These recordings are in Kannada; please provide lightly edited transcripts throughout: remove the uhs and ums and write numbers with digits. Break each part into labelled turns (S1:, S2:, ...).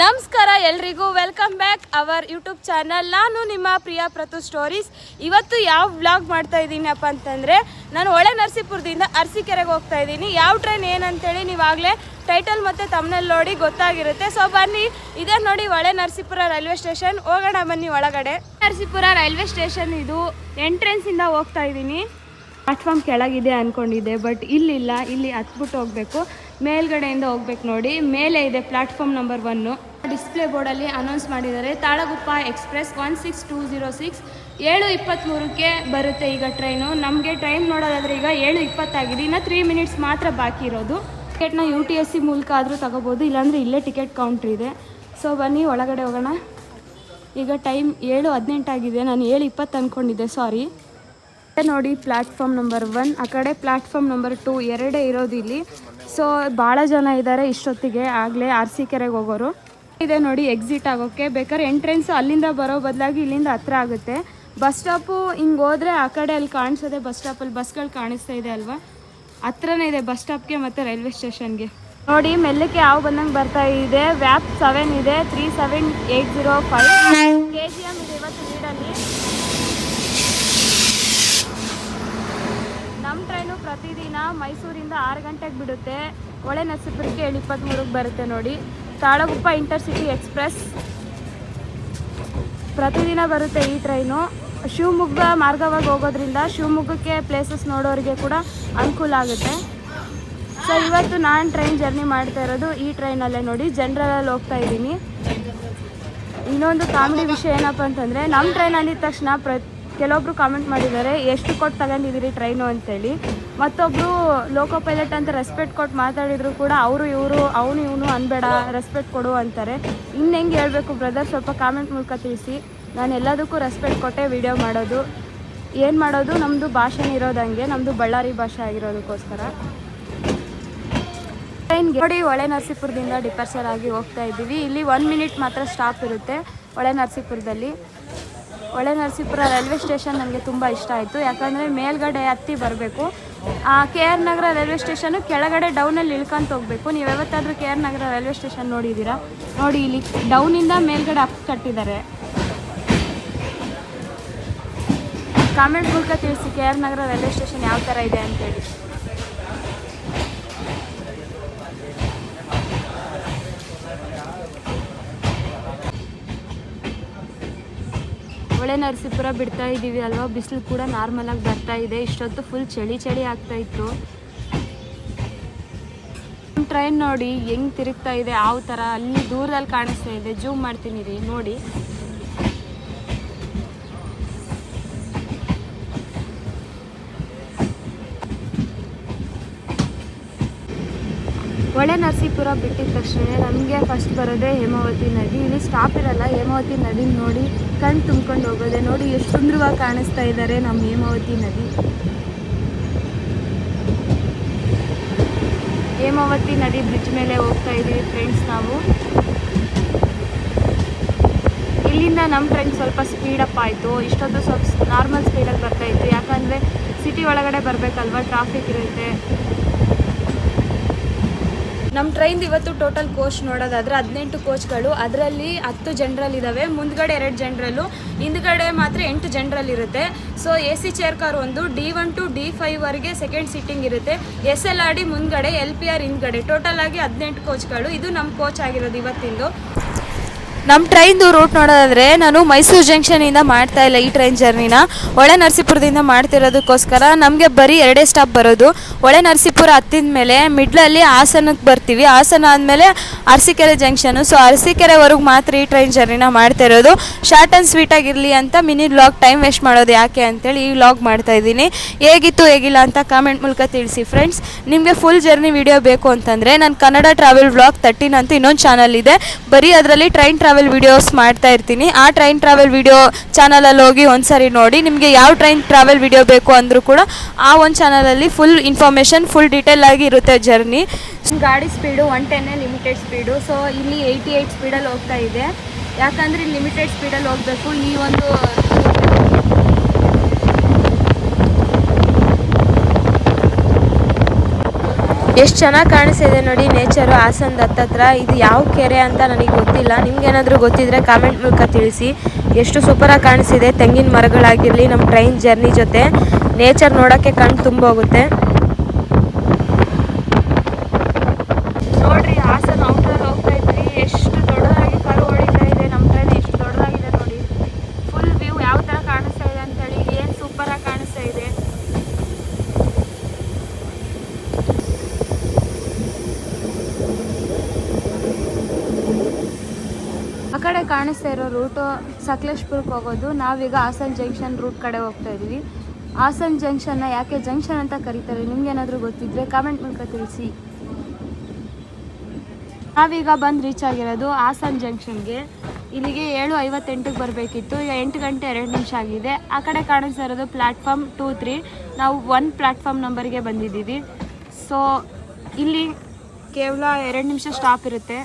S1: ನಮಸ್ಕಾರ ಎಲ್ರಿಗೂ, welcome back our YouTube channel. ನಾನು ನಿಮ್ಮ ಪ್ರಿಯಾ ಪ್ರತು ಸ್ಟೋರೀಸ್. ಇವತ್ತು ಯಾವ ವ್ಲಾಗ್ ಮಾಡ್ತಾ ಇದ್ದೀನಪ್ಪ ಅಂತಂದರೆ, ನಾನು ಹೊಳೆ ನರಸೀಪುರದಿಂದ ಅರಸೀಕೆರೆಗೆ ಹೋಗ್ತಾ ಇದ್ದೀನಿ. ಯಾವ ಟ್ರೈನ್ ಏನಂತೇಳಿ ನೀವಾಗಲೇ ಟೈಟಲ್ ಮತ್ತು ತಮ್ಮನಲ್ಲಿ ನೋಡಿ ಗೊತ್ತಾಗಿರುತ್ತೆ. ಸೊ ಬನ್ನಿ, ಇದೇ ನೋಡಿ ಹೊಳೆ ನರಸೀಪುರ ರೈಲ್ವೆ ಸ್ಟೇಷನ್. ಹೋಗೋಣ ಬನ್ನಿ ಒಳಗಡೆ. ನರಸೀಪುರ ರೈಲ್ವೆ ಸ್ಟೇಷನ್ ಇದು. ಎಂಟ್ರೆನ್ಸಿಂದ ಹೋಗ್ತಾ ಇದ್ದೀನಿ. ಪ್ಲಾಟ್ಫಾರ್ಮ್ ಕೆಳಗಿದೆ ಅಂದ್ಕೊಂಡಿದ್ದೆ, ಬಟ್ ಇಲ್ಲಿಲ್ಲ. ಇಲ್ಲಿ ಹತ್ಬಿಟ್ಟು ಹೋಗಬೇಕು, ಮೇಲ್ಗಡೆಯಿಂದ ಹೋಗ್ಬೇಕು. ನೋಡಿ, ಮೇಲೆ ಇದೆ ಪ್ಲಾಟ್ಫಾರ್ಮ್ ನಂಬರ್ 1. ಡಿಸ್ಪ್ಲೇ ಬೋರ್ಡಲ್ಲಿ ಅನೌನ್ಸ್ ಮಾಡಿದ್ದಾರೆ, ತಾಳಗುಪ್ಪ ಎಕ್ಸ್ಪ್ರೆಸ್ 16206 7:23ಕ್ಕೆ ಬರುತ್ತೆ ಈಗ ಟ್ರೈನು. ನಮಗೆ ಟೈಮ್ ನೋಡೋದಾದರೆ ಈಗ 7:20 ಆಗಿದೆ. ಇನ್ನು 3 ಮಿನಿಟ್ಸ್ ಮಾತ್ರ ಬಾಕಿ ಇರೋದು. ಟಿಕೆಟ್ನ UTSC ಮೂಲಕ ಆದರೂ ತಗೋಬೋದು, ಇಲ್ಲಾಂದರೆ ಇಲ್ಲೇ ಟಿಕೆಟ್ ಕೌಂಟ್ರ್ ಇದೆ. ಸೊ ಬನ್ನಿ ಒಳಗಡೆ ಹೋಗೋಣ. ಈಗ ಟೈಮ್ 7:18 ಆಗಿದೆ. ನಾನು 7:20 ಅಂದ್ಕೊಂಡಿದ್ದೆ, ಸಾರಿ. ನೋಡಿ, ಪ್ಲ್ಯಾಟ್ಫಾರ್ಮ್ ನಂಬರ್ 1, ಆ ಕಡೆ ಪ್ಲ್ಯಾಟ್ಫಾರ್ಮ್ ನಂಬರ್ 2 ಎರಡೇ ಇರೋದು ಇಲ್ಲಿ. ಸೊ ಭಾಳ ಜನ ಇದ್ದಾರೆ ಇಷ್ಟೊತ್ತಿಗೆ, ಆಗಲೇ ಅರಸೀಕೆರೆಗೆ ಹೋಗೋರು. ಇದೆ ನೋಡಿ, ಎಕ್ಸಿಟ್ ಆಗೋಕ್ಕೆ. ಬೇಕಾದ್ರೆ ಎಂಟ್ರೆನ್ಸು ಅಲ್ಲಿಂದ ಬರೋ ಬದಲಾಗಿ ಇಲ್ಲಿಂದ ಹತ್ರ ಆಗುತ್ತೆ. ಬಸ್ ಸ್ಟಾಪು ಹಿಂಗೆ ಹೋದರೆ ಆ ಕಡೆ ಅಲ್ಲಿ ಕಾಣಿಸೋದೆ. ಬಸ್ ಸ್ಟಾಪಲ್ಲಿ ಬಸ್ಗಳು ಕಾಣಿಸ್ತಾ ಇದೆ ಅಲ್ವಾ, ಹತ್ರನೇ ಇದೆ ಬಸ್ ಸ್ಟಾಪ್ಗೆ ಮತ್ತು ರೈಲ್ವೆ ಸ್ಟೇಷನ್ಗೆ. ನೋಡಿ, ಮೆಲ್ಲಕ್ಕೆ ಯಾವ ಬಂದಂಗೆ ಬರ್ತಾ ಇದೆ. ವ್ಯಾಪ್ 7 ಇದೆ, 37805 KGM ಇದೆ ಇವತ್ತು ಲೀಡಲ್ಲಿ. ನಮ್ಮ ಟ್ರೈನು ಪ್ರತಿದಿನ ಮೈಸೂರಿಂದ 6 ಗಂಟೆಗೆ ಬಿಡುತ್ತೆ. ಹೊಳೆ ನರಸೀಪುರಕ್ಕೆ 7:23ಕ್ಕೆ ಬರುತ್ತೆ. ನೋಡಿ, ತಾಳಗುಪ್ಪ ಇಂಟರ್ಸಿಟಿ ಎಕ್ಸ್ಪ್ರೆಸ್ ಪ್ರತಿದಿನ ಬರುತ್ತೆ ಈ ಟ್ರೈನು. ಶಿವಮೊಗ್ಗ ಮಾರ್ಗವಾಗಿ ಹೋಗೋದ್ರಿಂದ ಶಿವಮೊಗ್ಗಕ್ಕೆ ಪ್ಲೇಸಸ್ ನೋಡೋರಿಗೆ ಕೂಡ ಅನುಕೂಲ ಆಗುತ್ತೆ. ಸೊ ಇವತ್ತು ನಾನು ಟ್ರೈನ್ ಜರ್ನಿ ಮಾಡ್ತಾ ಇರೋದು ಈ ಟ್ರೈನಲ್ಲೇ. ನೋಡಿ, ಜನರಲಲ್ಲಿ ಹೋಗ್ತಾ ಇದ್ದೀನಿ. ಇನ್ನೊಂದು ಕಾಮಿಡಿ ವಿಷಯ ಏನಪ್ಪ ಅಂತಂದರೆ, ನಮ್ಮ ಟ್ರೈನ್ ಅಂದಿದ ತಕ್ಷಣ ಕೆಲವೊಬ್ರು ಕಾಮೆಂಟ್ ಮಾಡಿದ್ದಾರೆ, ಎಷ್ಟು ಕೊಟ್ಟು ತಗೊಂಡಿದ್ದೀರಿ ಟ್ರೈನು ಅಂತೇಳಿ. ಮತ್ತೊಬ್ಬರು ಲೋಕೋ ಪೈಲಟ್ ಅಂತ ರೆಸ್ಪೆಕ್ಟ್ ಕೊಟ್ಟು ಮಾತಾಡಿದ್ರು ಕೂಡ ಅವರು ಇವರು ಅವನು ಇವನು ಅನ್ಬೇಡ, ರೆಸ್ಪೆಕ್ಟ್ ಕೊಡು ಅಂತಾರೆ. ಇನ್ನು ಹೆಂಗೆ ಹೇಳಬೇಕು ಬ್ರದರ್, ಸ್ವಲ್ಪ ಕಾಮೆಂಟ್ ಮೂಲಕ ತಿಳಿಸಿ. ನಾನು ಎಲ್ಲದಕ್ಕೂ ರೆಸ್ಪೆಕ್ಟ್ ಕೊಟ್ಟೆ ವಿಡಿಯೋ ಮಾಡೋದು. ಏನು ಮಾಡೋದು, ನಮ್ಮದು ಭಾಷೆನೇ ಇರೋದಂಗೆ, ನಮ್ಮದು ಬಳ್ಳಾರಿ ಭಾಷೆ ಆಗಿರೋದಕ್ಕೋಸ್ಕರ. ಟ್ರೈನ್ಗೆ ನೋಡಿ, ಹೊಳೆ ನರಸೀಪುರದಿಂದ ಡಿಪಾರ್ಚರ್ ಆಗಿ ಹೋಗ್ತಾ ಇದ್ದೀವಿ. ಇಲ್ಲಿ 1 ಮಿನಿಟ್ ಮಾತ್ರ ಸ್ಟಾಪ್ ಇರುತ್ತೆ ಹೊಳೆ ನರಸೀಪುರದಲ್ಲಿ. ಹೊಳೆ ನರಸೀಪುರ ರೈಲ್ವೆ ಸ್ಟೇಷನ್ ನನಗೆ ತುಂಬ ಇಷ್ಟ ಆಯಿತು, ಯಾಕಂದರೆ ಮೇಲ್ಗಡೆ ಹತ್ತಿ ಬರಬೇಕು. KR ನಗರ ರೈಲ್ವೆ ಸ್ಟೇಷನು ಕೆಳಗಡೆ ಡೌನಲ್ಲಿ ಇಳ್ಕೊಂತ ಹೋಗಬೇಕು. ನೀವು ಯಾವತ್ತಾದರೂ KR ನಗರ ರೈಲ್ವೆ ಸ್ಟೇಷನ್ ನೋಡಿದ್ದೀರಾ? ನೋಡಿ, ಇಲ್ಲಿ ಡೌನಿಂದ ಮೇಲ್ಗಡೆ ಅಪ್ ಕಟ್ಟಿದ್ದಾರೆ. ಕಾಮೆಂಟ್ ಮೂಲಕ ತಿಳಿಸಿ KR ನಗರ ರೈಲ್ವೆ ಸ್ಟೇಷನ್ ಯಾವ ಥರ ಇದೆ ಅಂತೇಳಿ. ಹೊಳೆ ನರಸೀಪುರ ಬಿಡ್ತಾ ಇದ್ದೀವಿ ಅಲ್ವಾ, ಬಿಸಿಲು ಕೂಡ ನಾರ್ಮಲಾಗಿ ಬರ್ತಾ ಇದೆ. ಇಷ್ಟೊತ್ತು ಫುಲ್ ಚಳಿ ಆಗ್ತಾ ಇತ್ತು. ಟ್ರೈನ್ ನೋಡಿ ಹೆಂಗೆ ತಿರುಗ್ತಾ ಇದೆ, ಯಾವ ಥರ ಅಲ್ಲಿ ದೂರದಲ್ಲಿ ಕಾಣಿಸ್ತಾ ಇದೆ. ಜೂಮ್ ಮಾಡ್ತೀನಿ ರೀ, ನೋಡಿ. ಹೊಳೆ ನರಸೀಪುರ ಬಿಟ್ಟಿದ ತಕ್ಷಣ ನಮಗೆ ಫಸ್ಟ್ ಬರೋದೇ ಹೇಮಾವತಿ ನದಿ. ಇಲ್ಲಿ ಸ್ಟಾಪ್ ಇರಲ್ಲ. ಹೇಮಾವತಿ ನದಿ ನೋಡಿ ಕಣ್ಣು ತುಂಬ್ಕೊಂಡು ಹೋಗೋದೆ. ನೋಡಿ, ಎಷ್ಟು ಸುಂದರವಾಗಿ ಕಾಣಿಸ್ತಾ ಇದ್ದಾರೆ ನಮ್ಮ ಹೇಮಾವತಿ ನದಿ. ಹೇಮಾವತಿ ನದಿ ಬ್ರಿಡ್ಜ್ ಮೇಲೆ ಹೋಗ್ತಾ ಇದ್ದೀವಿ ಫ್ರೆಂಡ್ಸ್ ನಾವು. ಇಲ್ಲಿಂದ ನಮ್ಮ ಟ್ರೈನ್ ಸ್ವಲ್ಪ ಸ್ಪೀಡಪ್ ಆಯಿತು. ಇಷ್ಟೊತ್ತು ಸ್ವಲ್ಪ ನಾರ್ಮಲ್ ಸ್ಪೀಡಲ್ಲಿ ಬರ್ತಾಯಿತ್ತು, ಯಾಕಂದರೆ ಸಿಟಿ ಒಳಗಡೆ ಬರಬೇಕಲ್ವ, ಟ್ರಾಫಿಕ್ ಇರುತ್ತೆ. ನಮ್ಮ ಟ್ರೈನ್ ಇವತ್ತು ಟೋಟಲ್ ಕೋಚ್ ನೋಡೋದಾದರೆ 18 ಕೋಚ್ಗಳು. ಅದರಲ್ಲಿ 10 ಜನರಲ್ ಇದ್ದಾವೆ, ಮುಂದ್ಗಡೆ 2 ಜನರಲ್ಲು, ಹಿಂದ್ಗಡೆ ಮಾತ್ರ 8 ಜನರಲ್ ಇರುತ್ತೆ. ಸೊ AC ಚೇರ್ ಕಾರ್ ಒಂದು, D1 to D5ವರೆಗೆ ಸೆಕೆಂಡ್ ಸೀಟಿಂಗ್ ಇರುತ್ತೆ. SLRD ಮುಂದ್ಗಡೆ, LPR ಹಿಂದ್ಗಡೆ. ಟೋಟಲ್ ಆಗಿ 18 ಕೋಚ್ಗಳು. ಇದು ನಮ್ಮ ಕೋಚ್ ಆಗಿರೋದು ಇವತ್ತಿಂದು. ನಮ್ಮ ಟ್ರೈನ್ದು ರೂಟ್ ನೋಡೋದಾದರೆ, ನಾನು ಮೈಸೂರು ಜಂಕ್ಷನಿಂದ ಮಾಡ್ತಾ ಇಲ್ಲ ಈ ಟ್ರೈನ್ ಜರ್ನಿನ, ಹೊಳೆ ನರಸೀಪುರದಿಂದ ಮಾಡ್ತಿರೋದಕ್ಕೋಸ್ಕರ. ನಮಗೆ ಬರೀ 2 ಸ್ಟಾಪ್ ಬರೋದು. ಹೊಳೆ ನರಸೀಪುರ ಹತ್ತಿದ ಮೇಲೆ ಮಿಡ್ಲಲ್ಲಿ ಹಾಸನಕ್ಕೆ ಬರ್ತೀವಿ. ಹಾಸನ ಆದಮೇಲೆ ಅರಸೀಕೆರೆ ಜಂಕ್ಷನು. ಸೊ ಅರಸೀಕೆರೆವರೆಗೂ ಮಾತ್ರ ಈ ಟ್ರೈನ್ ಜರ್ನಿನ ಮಾಡ್ತಾ ಇರೋದು. ಶಾರ್ಟ್ ಆ್ಯಂಡ್ ಸ್ವೀಟಾಗಿರಲಿ ಅಂತ ಮಿನಿ ವ್ಲಾಗ್, ಟೈಮ್ ವೇಸ್ಟ್ ಮಾಡೋದು ಯಾಕೆ ಅಂತೇಳಿ ಈ ವ್ಲಾಗ್ ಮಾಡ್ತಾಯಿದ್ದೀನಿ. ಹೇಗಿತ್ತು ಹೇಗಿಲ್ಲ ಅಂತ ಕಾಮೆಂಟ್ ಮೂಲಕ ತಿಳಿಸಿ ಫ್ರೆಂಡ್ಸ್. ನಿಮಗೆ ಫುಲ್ ಜರ್ನಿ ವಿಡಿಯೋ ಬೇಕು ಅಂತಂದರೆ ನಾನು ಕನ್ನಡ ಟ್ರಾವೆಲ್ ವ್ಲಾಗ್ 13 ಅಂತ ಇನ್ನೊಂದು ಚಾನಲ್ ಇದೆ. ಬರೀ ಅದರಲ್ಲಿ ಟ್ರೈನ್ ಟ್ರಾವೆಲ್ ವಿಡಿಯೋಸ್ ಮಾಡ್ತಾ ಇರ್ತೀನಿ. ಆ ಟ್ರೈನ್ ಟ್ರಾವೆಲ್ ವಿಡಿಯೋ ಚಾನಲಲ್ಲಿ ಹೋಗಿ ಒಂದ್ಸರಿ ನೋಡಿ. ನಿಮಗೆ ಯಾವ ಟ್ರೈನ್ ಟ್ರಾವೆಲ್ ವಿಡಿಯೋ ಬೇಕು ಅಂದರೂ ಕೂಡ ಆ ಒಂದು ಚಾನಲಲ್ಲಿ ಫುಲ್ ಇನ್ಫಾರ್ಮೇಷನ್, ಫುಲ್ ಡೀಟೇಲ್ ಆಗಿ ಇರುತ್ತೆ ಜರ್ನಿ. ಗಾಡಿ ಸ್ಪೀಡು 110 ಲಿಮಿಟೆಡ್ ಸ್ಪೀಡು. ಸೊ ಇಲ್ಲಿ 88 ಸ್ಪೀಡಲ್ಲಿ ಹೋಗ್ತಾ ಇದೆ, ಯಾಕಂದರೆ ಇಲ್ಲಿ ಲಿಮಿಟೆಡ್ ಸ್ಪೀಡಲ್ಲಿ ಹೋಗಬೇಕು. ಈ ಒಂದು ಎಷ್ಟು ಚೆನ್ನಾಗಿ ಕಾಣಿಸ್ತಿದೆ ನೋಡಿ ನೇಚರು ಹಾಸನದ ಹತ್ತತ್ರ. ಇದು ಯಾವ ಕೆರೆ ಅಂತ ನನಗೆ ಗೊತ್ತಿಲ್ಲ, ನಿಮ್ಗೇನಾದರೂ ಗೊತ್ತಿದ್ರೆ ಕಾಮೆಂಟ್ ಮೂಲಕ ತಿಳಿಸಿ. ಎಷ್ಟು ಸೂಪರಾಗಿ ಕಾಣಿಸ್ತಿದೆ, ತೆಂಗಿನ ಮರಗಳಾಗಿರಲಿ, ನಮ್ಮ ಟ್ರೈನ್ ಜರ್ನಿ ಜೊತೆ ನೇಚರ್ ನೋಡೋಕ್ಕೆ ಕಣ್ಣು ತುಂಬೋಗುತ್ತೆ. ನೋಡ್ರಿ ಹಾಸನ ಔಟ್ರಲ್ಲಿ ಹೋಗ್ತಾ ಇದ್ವಿ, ಎಷ್ಟು ದೊಡ್ಡದಾಗಿ ಕರು ಹೊಡಿತಾ ಇದೆ ನಮ್ಮ ಟ್ರೈನ್, ಎಷ್ಟು ದೊಡ್ಡದಾಗಿದೆ ನೋಡಿ. ಫುಲ್ ವ್ಯೂ ಯಾವ ಥರ ಕಾಣಿಸ್ತಾ ಇದೆ ಅಂತೇಳಿ, ಏನು ಸೂಪರಾಗಿ ಕಾಣಿಸ್ತಾ ಇದೆ. ಆ ಕಡೆ ಕಾಣಿಸ್ತಾ ಇರೋ ರೂಟು ಸಕಲೇಶ್ಪುರಕ್ಕೆ ಹೋಗೋದು. ನಾವೀಗ ಹಾಸನ ಜಂಕ್ಷನ್ ರೂಟ್ ಕಡೆ ಹೋಗ್ತಾ ಇದ್ವಿ. ಹಾಸನ ಜಂಕ್ಷನ್ನ ಯಾಕೆ ಜಂಕ್ಷನ್ ಅಂತ ಕರೀತಾರೆ, ನಿಮ್ಗೇನಾದರೂ ಗೊತ್ತಿದ್ರೆ ಕಾಮೆಂಟ್ ಮೂಲಕ ತಿಳಿಸಿ. ನಾವೀಗ ಬಂದು ರೀಚ್ ಆಗಿರೋದು ಹಾಸನ ಜಂಕ್ಷನ್ಗೆ. ಇಲ್ಲಿಗೆ 7:58ಕ್ಕೆ ಬರಬೇಕಿತ್ತು, ಈಗ 8 ಗಂಟೆ 2 ನಿಮಿಷ ಆಗಿದೆ. ಆ ಕಡೆ ಕಾಣಿಸ್ತಾ ಇರೋದು ಪ್ಲ್ಯಾಟ್ಫಾರ್ಮ್ 2, 3. ನಾವು 1 ಪ್ಲ್ಯಾಟ್ಫಾರ್ಮ್ ನಂಬರ್ಗೆ ಬಂದಿದ್ದೀವಿ. ಸೊ ಇಲ್ಲಿ ಕೇವಲ 2 ನಿಮಿಷ ಸ್ಟಾಪ್ ಇರುತ್ತೆ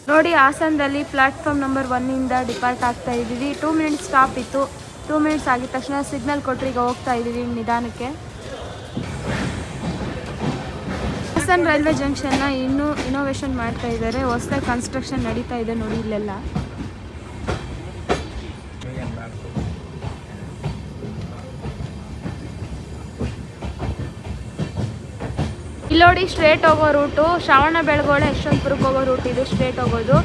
S1: ನೋಡಿ. ಹಾಸನದಲ್ಲಿ ಪ್ಲ್ಯಾಟ್ಫಾರ್ಮ್ ನಂಬರ್ 1ಇಂದ ಡಿಪಾರ್ಟ್ ಆಗ್ತಾ ಇದ್ದೀವಿ. 2 ಮಿನಿಟ್ಸ್ ಸ್ಟಾಪ್ ಇತ್ತು. 2 ಮಿನಿಟ್ಸ್ ಆಗಿದ ತಕ್ಷಣ ಸಿಗ್ನಲ್ ಕೊಟ್ಟರು, ಈಗ ಹೋಗ್ತಾ ಇದ್ದೀವಿ ನಿಧಾನಕ್ಕೆ. ಹಾಸನ ರೈಲ್ವೆ ಜಂಕ್ಷನ್ನ ಇನ್ನೂ ಇನೋವೇಷನ್ ಮಾಡ್ತಾ ಇದ್ದಾರೆ, ಹೊಸದಾಗಿ ಕನ್ಸ್ಟ್ರಕ್ಷನ್ ನಡೀತಾ ಇದೆ ನೋಡಿ ಇಲ್ಲೆಲ್ಲ. ಇಲ್ಲಿ ನೋಡಿ ಸ್ಟ್ರೇಟ್ ಹೋಗೋ ರೂಟು ಶ್ರವಣಬೆಳಗೊಳ ಯಶವಂತಪುರಕ್ಕೆ ಹೋಗೋ ರೂಟ್, ಇದು ಸ್ಟ್ರೇಟ್ ಹೋಗೋದು.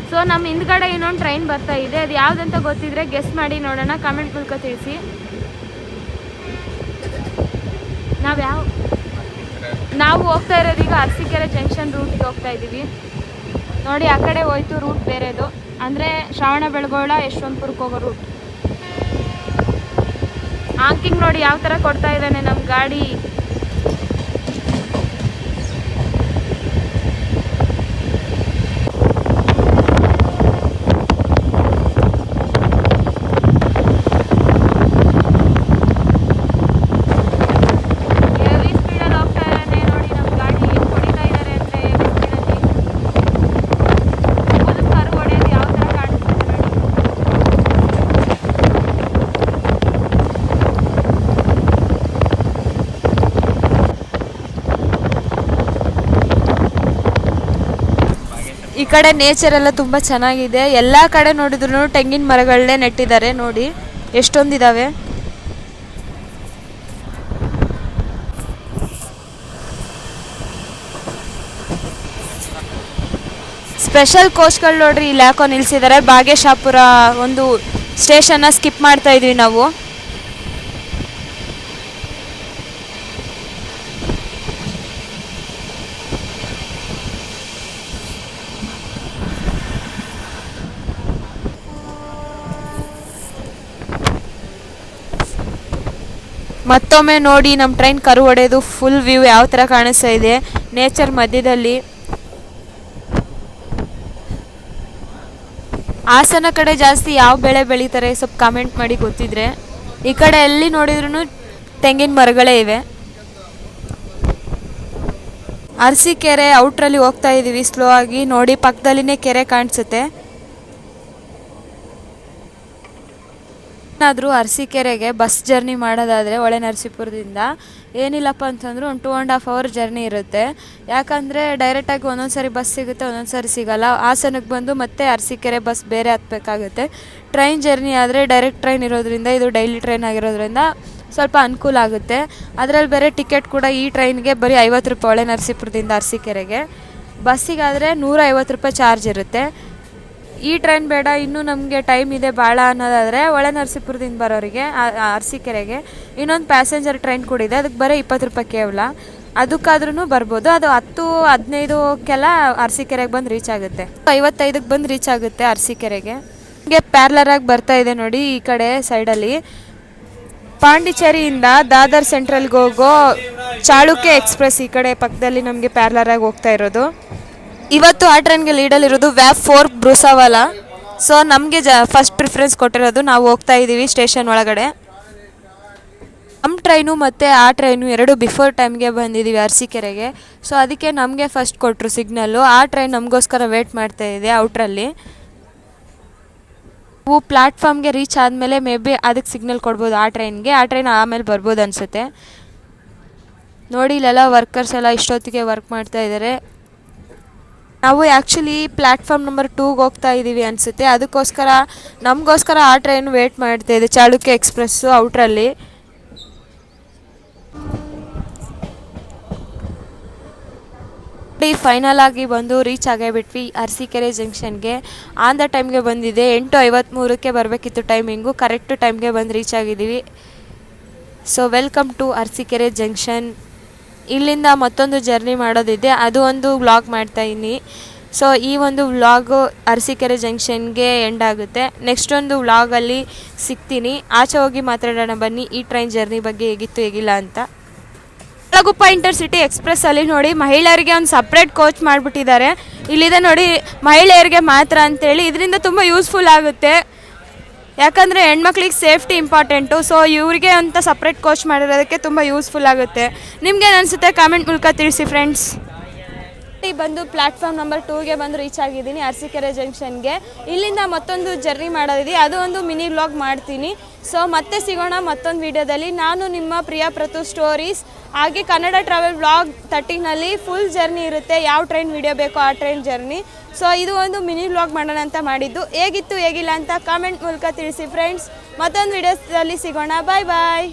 S1: ಸೊ ನಮ್ಮ ಹಿಂದ್ಗಡೆ ಇನ್ನೊಂದು ಟ್ರೈನ್ ಬರ್ತಾ ಇದೆ, ಅದು ಯಾವುದಂತ ಗೊತ್ತಿದ್ರೆ ಗೆಸ್ ಮಾಡಿ ನೋಡೋಣ, ಕಾಮೆಂಟ್ ಮೂಲಕ ತಿಳಿಸಿ. ನಾವು ಹೋಗ್ತಾ ಇರೋದೀಗ ಅರಸೀಕೆರೆ ಜಂಕ್ಷನ್ ರೂಟಿಗೆ ಹೋಗ್ತಾ ಇದ್ದೀವಿ ನೋಡಿ. ಆ ಕಡೆ ಹೋಯ್ತು ರೂಟ್ ಬೇರೆದು, ಅಂದರೆ ಶ್ರವಣಬೆಳಗೊಳ ಯಶವಂತಪುರಕ್ಕೆ ಹೋಗೋ ರೂಟ್. ಆಂಕಿಂಗ್ ನೋಡಿ ಯಾವ ಥರ ಕೊಡ್ತಾ ಇದ್ದಾನೆ ನಮ್ಮ ಗಾಡಿ. ಈ ಕಡೆ ನೇಚರ್ ಎಲ್ಲ ತುಂಬ ಚೆನ್ನಾಗಿದೆ, ಎಲ್ಲ ಕಡೆ ನೋಡಿದ್ರು ತೆಂಗಿನ ಮರಗಳನ್ನೇ ನೆಟ್ಟಿದ್ದಾರೆ ನೋಡಿ, ಎಷ್ಟೊಂದಿದ್ದಾವೆ. ಸ್ಪೆಷಲ್ ಕೋಚ್ಗಳು ನೋಡ್ರಿ ಇಲ್ಲಿ ಯಾಕೋ ನಿಲ್ಸಿದ್ದಾರೆ. ಬಾಗೇಶಾಪುರ ಒಂದು ಸ್ಟೇಷನ್ನ ಸ್ಕಿಪ್ ಮಾಡ್ತಾ ಇದ್ವಿ ನಾವು. ಮತ್ತೊಮ್ಮೆ ನೋಡಿ ನಮ್ಮ ಟ್ರೈನ್ ಕರು ಹೊಡೆಯೋದು, ಫುಲ್ ವ್ಯೂ ಯಾವ ಥರ ಕಾಣಿಸ್ತಾ ಇದೆ ನೇಚರ್ ಮಧ್ಯದಲ್ಲಿ. ಹಾಸನ ಕಡೆ ಜಾಸ್ತಿ ಯಾವ ಬೆಳೆ ಬೆಳೀತಾರೆ ಸ್ವಲ್ಪ ಕಾಮೆಂಟ್ ಮಾಡಿ ಗೊತ್ತಿದ್ರೆ. ಈ ಕಡೆ ಎಲ್ಲಿ ನೋಡಿದ್ರೂ ತೆಂಗಿನ ಮರಗಳೇ ಇವೆ. ಅರಸೀಕೆರೆ ಔಟ್ರಲ್ಲಿ ಹೋಗ್ತಾ ಇದ್ದೀವಿ ಸ್ಲೋ ಆಗಿ ನೋಡಿ, ಪಕ್ಕದಲ್ಲಿನೇ ಕೆರೆ ಕಾಣಿಸುತ್ತೆ. ಏನಾದರೂ ಅರಸೀಕೆರೆಗೆ ಬಸ್ ಜರ್ನಿ ಮಾಡೋದಾದರೆ ಹೊಳೆನರಸೀಪುರದಿಂದ ಏನಿಲ್ಲಪ್ಪ ಅಂತಂದ್ರೆ ಒಂದು 2.5 hour ಜರ್ನಿ ಇರುತ್ತೆ. ಯಾಕಂದರೆ ಡೈರೆಕ್ಟಾಗಿ ಒಂದೊಂದು ಸಾರಿ ಬಸ್ ಸಿಗುತ್ತೆ, ಒಂದೊಂದು ಸಾರಿ ಸಿಗೋಲ್ಲ. ಹಾಸನಕ್ಕೆ ಬಂದು ಮತ್ತೆ ಅರಸೀಕೆರೆ ಬಸ್ ಬೇರೆ ಹತ್ತಬೇಕಾಗುತ್ತೆ. ಟ್ರೈನ್ ಜರ್ನಿ ಆದರೆ ಡೈರೆಕ್ಟ್ ಟ್ರೈನ್ ಇರೋದ್ರಿಂದ, ಇದು ಡೈಲಿ ಟ್ರೈನ್ ಆಗಿರೋದ್ರಿಂದ ಸ್ವಲ್ಪ ಅನುಕೂಲ ಆಗುತ್ತೆ. ಅದರಲ್ಲಿ ಬೇರೆ ಟಿಕೆಟ್ ಕೂಡ ಈ ಟ್ರೈನ್ಗೆ ಬರೀ 50 ರೂಪಾಯಿ ಹೊಳೆನರಸೀಪುರದಿಂದ ಅರಸೀಕೆರೆಗೆ. ಬಸ್ಸಿಗಾದರೆ 150 ರೂಪಾಯಿ ಚಾರ್ಜ್ ಇರುತ್ತೆ. ಈ ಟ್ರೈನ್ ಬೇಡ, ಇನ್ನೂ ನಮಗೆ ಟೈಮ್ ಇದೆ ಭಾಳ ಅನ್ನೋದಾದರೆ ಹೊಳೆನರಸೀಪುರದಿಂದ ಬರೋರಿಗೆ ಅರಸೀಕೆರೆಗೆ ಇನ್ನೊಂದು ಪ್ಯಾಸೆಂಜರ್ ಟ್ರೈನ್ ಕೂಡ ಇದೆ, ಅದಕ್ಕೆ ಬರೀ 20 ರೂಪಾಯಿ ಕೇವಲ. ಅದಕ್ಕಾದ್ರೂ ಬರ್ಬೋದು. ಅದು 10-15ಕ್ಕೆಲ್ಲ ಅರಸೀಕೆರೆಗೆ ಬಂದು ರೀಚ್ ಆಗುತ್ತೆ, 55ಕ್ಕೆ ಬಂದು ರೀಚ್ ಆಗುತ್ತೆ ಅರಸೀಕೆರೆಗೆ. ಹೀಗೆ ಪ್ಯಾರ್ಲರಾಗಿ ಬರ್ತಾ ಇದೆ ನೋಡಿ ಈ ಕಡೆ ಸೈಡಲ್ಲಿ. ಪಾಂಡಿಚೇರಿಯಿಂದ ದಾದರ್ ಸೆಂಟ್ರಲ್ಗೆ ಹೋಗೋ ಚಾಳುಕ್ಯ ಎಕ್ಸ್ಪ್ರೆಸ್ ಈ ಕಡೆ ಪಕ್ಕದಲ್ಲಿ ನಮಗೆ ಪ್ಯಾರ್ಲರಾಗಿ ಹೋಗ್ತಾ ಇರೋದು. ಇವತ್ತು ಆ ಟ್ರೈನ್ಗೆ ಲೀಡಲ್ಲಿರೋದು ವ್ಯಾಪ್ 4 ಬ್ರೂಸಾವಾಲ. ಸೊ ನಮಗೆ ಫಸ್ಟ್ ಪ್ರಿಫರೆನ್ಸ್ ಕೊಟ್ಟಿರೋದು, ನಾವು ಹೋಗ್ತಾ ಇದ್ದೀವಿ ಸ್ಟೇಷನ್ ಒಳಗಡೆ. ನಮ್ಮ ಟ್ರೈನು ಮತ್ತು ಆ ಟ್ರೈನು ಎರಡು ಬಿಫೋರ್ ಟೈಮ್ಗೆ ಬಂದಿದ್ದೀವಿ ಅರಸೀಕೆರೆಗೆ. ಸೊ ಅದಕ್ಕೆ ನಮಗೆ ಫಸ್ಟ್ ಕೊಟ್ಟರು ಸಿಗ್ನಲ್ಲು. ಆ ಟ್ರೈನ್ ನಮಗೋಸ್ಕರ ವೇಟ್ ಮಾಡ್ತಾ ಇದೆ ಔಟ್ರಲ್ಲಿ. ನಾವು ಪ್ಲ್ಯಾಟ್ಫಾರ್ಮ್ಗೆ ರೀಚ್ ಆದಮೇಲೆ ಮೇ ಬಿ ಅದಕ್ಕೆ ಸಿಗ್ನಲ್ ಕೊಡ್ಬೋದು ಆ ಟ್ರೈನ್ಗೆ. ಆ ಟ್ರೈನ್ ಆಮೇಲೆ ಬರ್ಬೋದು ಅನಿಸುತ್ತೆ. ನೋಡಿ ಇಲ್ಲೆಲ್ಲ ವರ್ಕರ್ಸ್ ಎಲ್ಲ ಇಷ್ಟೊತ್ತಿಗೆ ವರ್ಕ್ ಮಾಡ್ತಾ ಇದ್ದಾರೆ. ನಾವು ಆ್ಯಕ್ಚುಲಿ ಪ್ಲ್ಯಾಟ್ಫಾರ್ಮ್ ನಂಬರ್ 2ಗೆ ಹೋಗ್ತಾ ಇದ್ದೀವಿ ಅನಿಸುತ್ತೆ. ಅದಕ್ಕೋಸ್ಕರ ನಮಗೋಸ್ಕರ ಆ ಟ್ರೈನ್ ವೇಟ್ ಮಾಡ್ತಾ ಇದೆ, ಚಾಲುಕ್ಯ ಎಕ್ಸ್ಪ್ರೆಸ್ಸು ಔಟ್ರಲ್ಲಿ. ಫೈನಲ್ ಆಗಿ ಬಂದು ರೀಚ್ ಆಗೇ ಬಿಟ್ವಿ ಅರಸೀಕೆರೆ ಜಂಕ್ಷನ್ಗೆ. ಆನ್ ದ ಟೈಮ್ಗೆ ಬಂದಿದೆ, 8:53ಕ್ಕೆ ಬರಬೇಕಿತ್ತು ಟೈಮಿಂಗು. ಕರೆಕ್ಟ್ ಟೈಮ್ಗೆ ಬಂದು ರೀಚ್ ಆಗಿದ್ದೀವಿ. So welcome to Arasikere junction. ಇಲ್ಲಿಂದ ಮತ್ತೊಂದು ಜರ್ನಿ ಮಾಡೋದಿದೆ, ಅದು ಒಂದು ವ್ಲಾಗ್ ಮಾಡ್ತಾಯಿದ್ದೀನಿ. ಸೊ ಈ ಒಂದು ವ್ಲಾಗು ಅರಸೀಕೆರೆ ಜಂಕ್ಷನ್ಗೆ ಎಂಡ್ ಆಗುತ್ತೆ. ನೆಕ್ಸ್ಟ್ ಒಂದು ವ್ಲಾಗಲ್ಲಿ ಸಿಗ್ತೀನಿ. ಆಚೆ ಹೋಗಿ ಮಾತಾಡೋಣ ಬನ್ನಿ ಈ ಟ್ರೈನ್ ಜರ್ನಿ ಬಗ್ಗೆ, ಹೇಗಿತ್ತು ಹೇಗಿಲ್ಲ ಅಂತ. ಯಲಗುಪ್ಪ ಇಂಟರ್ಸಿಟಿ ಎಕ್ಸ್ಪ್ರೆಸ್ಸಲ್ಲಿ ನೋಡಿ ಮಹಿಳೆಯರಿಗೆ ಒಂದು ಸಪ್ರೇಟ್ ಕೋಚ್ ಮಾಡಿಬಿಟ್ಟಿದ್ದಾರೆ. ಇಲ್ಲಿದೆ ನೋಡಿ ಮಹಿಳೆಯರಿಗೆ ಮಾತ್ರ ಅಂತೇಳಿ. ಇದರಿಂದ ತುಂಬ ಯೂಸ್ಫುಲ್ ಆಗುತ್ತೆ, ಯಾಕಂದರೆ ಹೆಣ್ಮಕ್ಳಿಗೆ ಸೇಫ್ಟಿ ಇಂಪಾರ್ಟೆಂಟು. ಸೊ ಇವರಿಗೆ ಅಂತ ಸಪ್ರೇಟ್ ಕೋಚ್ ಮಾಡಿರೋದಕ್ಕೆ ತುಂಬ ಯೂಸ್ಫುಲ್ ಆಗುತ್ತೆ. ನಿಮ್ಗೇನು ಅನಿಸುತ್ತೆ ಕಾಮೆಂಟ್ ಮೂಲಕ ತಿಳಿಸಿ ಫ್ರೆಂಡ್ಸ್. ಬಂದು ಪ್ಲ್ಯಾಟ್ಫಾರ್ಮ್ ನಂಬರ್ 2ಗೆ ಬಂದು ರೀಚ್ ಆಗಿದ್ದೀನಿ ಅರಸೀಕೆರೆ ಜಂಕ್ಷನ್ಗೆ. ಇಲ್ಲಿಂದ ಮತ್ತೊಂದು ಜರ್ನಿ ಮಾಡೋದಿದೆ, ಅದು ಒಂದು ಮಿನಿ ವ್ಲಾಗ್ ಮಾಡ್ತೀನಿ. ಸೊ ಮತ್ತೆ ಸಿಗೋಣ ಮತ್ತೊಂದು ವಿಡಿಯೋದಲ್ಲಿ. ನಾನು ನಿಮ್ಮ ಪ್ರಿಯಾ ಪ್ರತು ಸ್ಟೋರೀಸ್. ಹಾಗೆ ಕನ್ನಡ ಟ್ರಾವೆಲ್ ವ್ಲಾಗ್ 13ನಲ್ಲಿ ಫುಲ್ ಜರ್ನಿ ಇರುತ್ತೆ, ಯಾವ ಟ್ರೈನ್ ವಿಡಿಯೋ ಬೇಕೋ ಆ ಟ್ರೈನ್ ಜರ್ನಿ. ಸೊ ಇದು ಒಂದು ಮಿನಿ ವ್ಲಾಗ್ ಮಾಡೋಣ ಅಂತ ಮಾಡಿದ್ದು. ಹೇಗಿತ್ತು ಹೇಗಿಲ್ಲ ಅಂತ ಕಾಮೆಂಟ್ ಮೂಲಕ ತಿಳಿಸಿ ಫ್ರೆಂಡ್ಸ್. ಮತ್ತೊಂದು ವಿಡಿಯೋದಲ್ಲಿ ಸಿಗೋಣ. ಬಾಯ್ ಬಾಯ್.